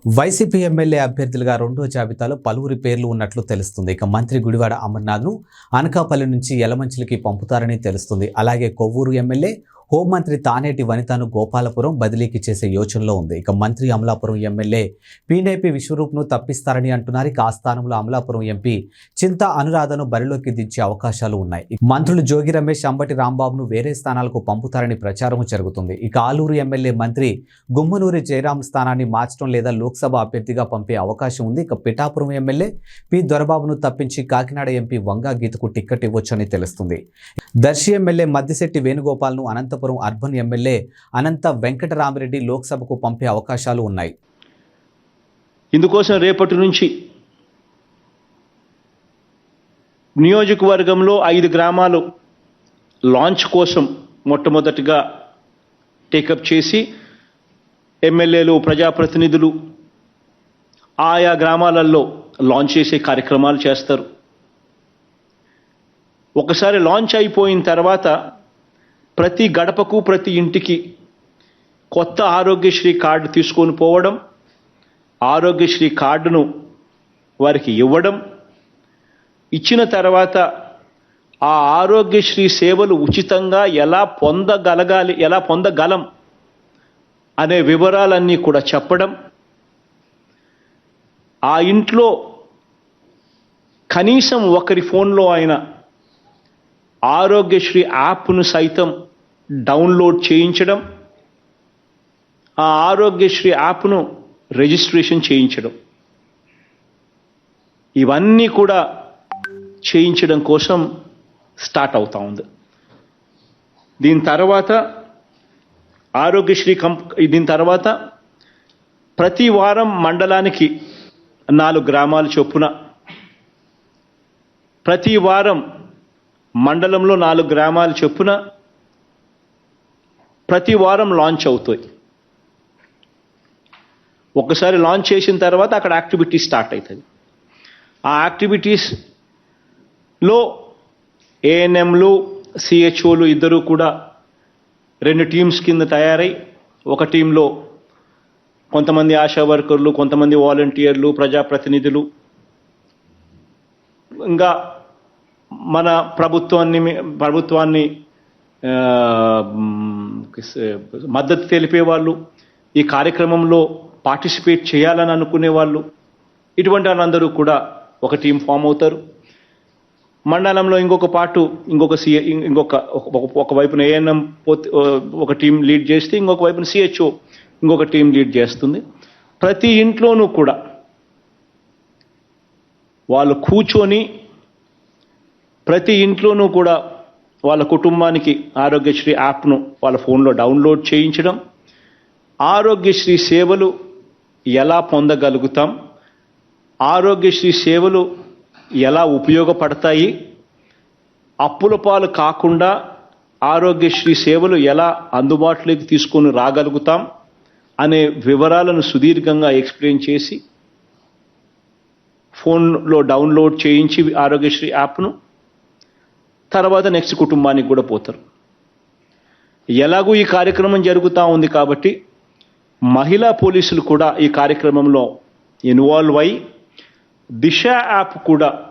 YCP MLA అభ్యర్థులుగా రెండో జాబితాలో పలువురి పేర్లు ఉన్నట్లు తెలుస్తుంది. ఇక మంత్రి గుడివాడ అమర్నాథ్ను అనకాపల్లి నుంచి యలమంచిలికి పంపుతారని తెలుస్తుంది. అలాగే కొవ్వూరు ఎమ్మెల్యే హోంమంత్రి తానేటి వనితను గోపాలపురం బదిలీకి చేసే యోచనలో ఉంది. ఇక మంత్రి అమలాపురం ఎమ్మెల్యే పీనేపీ విశ్వరూప్ను తప్పిస్తారని అంటున్నారు. ఇక ఆ స్థానంలో అమలాపురం ఎంపీ చింతా అనురాధను బరిలోకి దించే అవకాశాలు ఉన్నాయి. మంత్రులు జోగి రమేష్, అంబటి రాంబాబును వేరే స్థానాలకు పంపుతారని ప్రచారం జరుగుతుంది. ఇక ఆలూరు ఎమ్మెల్యే మంత్రి గుమ్మనూరి జయరాం స్థానాన్ని మార్చడం లేదా లోక్సభ అభ్యర్థిగా పంపే అవకాశం ఉంది. ఇక పిఠాపురం ఎమ్మెల్యే పి దొరబాబును తప్పించి కాకినాడ ఎంపీ వంగా గీతకు టిక్కెట్ ఇవ్వొచ్చని తెలుస్తుంది. దర్శి ఎమ్మెల్యే మద్దిశెట్టి వేణుగోపాల్ను అనంతపురం అర్బన్ ఎమ్మెల్యే అనంత వెంకటరామిరెడ్డి లోక్సభకు పంపే అవకాశాలు ఉన్నాయి. ఇందుకోసం రేపటి నుంచి నియోజకవర్గంలో 5 గ్రామాలు లాంచ్ కోసం మొట్టమొదటిగా టేకప్ చేసి ఎమ్మెల్యేలు, ప్రజాప్రతినిధులు ఆయా గ్రామాలలో లాంచ్ చేసే కార్యక్రమాలు చేస్తారు. ఒకసారి లాంచ్ అయిపోయిన తర్వాత ప్రతి గడపకు, ప్రతి ఇంటికి కొత్త ఆరోగ్యశ్రీ కార్డు తీసుకొని పోవడం, ఆరోగ్యశ్రీ కార్డును వారికి ఇవ్వడం, ఇచ్చిన తర్వాత ఆ ఆరోగ్యశ్రీ సేవలు ఉచితంగా ఎలా పొందగలం అనే వివరాలన్నీ కూడా చెప్పడం, ఆ ఇంట్లో కనీసం ఒకరి ఫోన్లో అయినా ఆరోగ్యశ్రీ యాప్ను సైతం డౌన్లోడ్ చేయించడం, ఆ ఆరోగ్యశ్రీ యాప్ను రిజిస్ట్రేషన్ చేయించడం, ఇవన్నీ కూడా చేయించడం కోసం స్టార్ట్ అవుతా ఉంది. దీని తర్వాత ప్రతి వారం మండలానికి 4 గ్రామాల చొప్పున, ప్రతి వారం మండలంలో 4 గ్రామాల చొప్పున ప్రతి వారం లాంచ్ అవుతాయి. ఒకసారి లాంచ్ చేసిన తర్వాత అక్కడ యాక్టివిటీస్ స్టార్ట్ అవుతుంది. ఆ యాక్టివిటీస్లో ఏఎన్ఎంలు, సిహెచ్ఓలు ఇద్దరు కూడా 2 టీమ్స్ కింద తయారై, ఒక టీంలో కొంతమంది ఆశా వర్కర్లు, కొంతమంది వాలంటీర్లు, ప్రజాప్రతినిధులు, ఇంకా మన ప్రభుత్వాన్ని మద్దతు తెలిపే వాళ్ళు, ఈ కార్యక్రమంలో పార్టిసిపేట్ చేయాలని అనుకునే వాళ్ళు, ఇటువంటి వాళ్ళందరూ కూడా ఒక టీం ఫామ్ అవుతారు. మండలంలో ఒక వైపున ఏఎన్ఎం ఒక టీం లీడ్ చేస్తే, ఇంకొక వైపున సిహెచ్ఓ ఇంకొక టీం లీడ్ చేస్తుంది. ప్రతి ఇంట్లోనూ కూడా వాళ్ళు కూర్చొని ప్రతి ఇంట్లోనూ కూడా వాళ్ళ కుటుంబానికి ఆరోగ్యశ్రీ యాప్ను వాళ్ళ ఫోన్లో డౌన్లోడ్ చేయించడం, ఆరోగ్యశ్రీ సేవలు ఎలా పొందగలుగుతాం, ఆరోగ్యశ్రీ సేవలు ఎలా ఉపయోగపడతాయి, అప్పుల పాలు కాకుండా ఆరోగ్యశ్రీ సేవలు ఎలా అందుబాటులోకి తీసుకొని రాగలుగుతాం అనే వివరాలను సుదీర్ఘంగా ఎక్స్ప్లెయిన్ చేసి ఫోన్లో డౌన్లోడ్ చేయించి ఆరోగ్యశ్రీ యాప్ను తర్వాత నెక్స్ట్ కుటుంబానికి కూడా పోతారు. ఎలాగూ ఈ కార్యక్రమం జరుగుతూ ఉంది కాబట్టి మహిళా పోలీసులు కూడా ఈ కార్యక్రమంలో ఇన్వాల్వ్ అయి దిశ యాప్ కూడా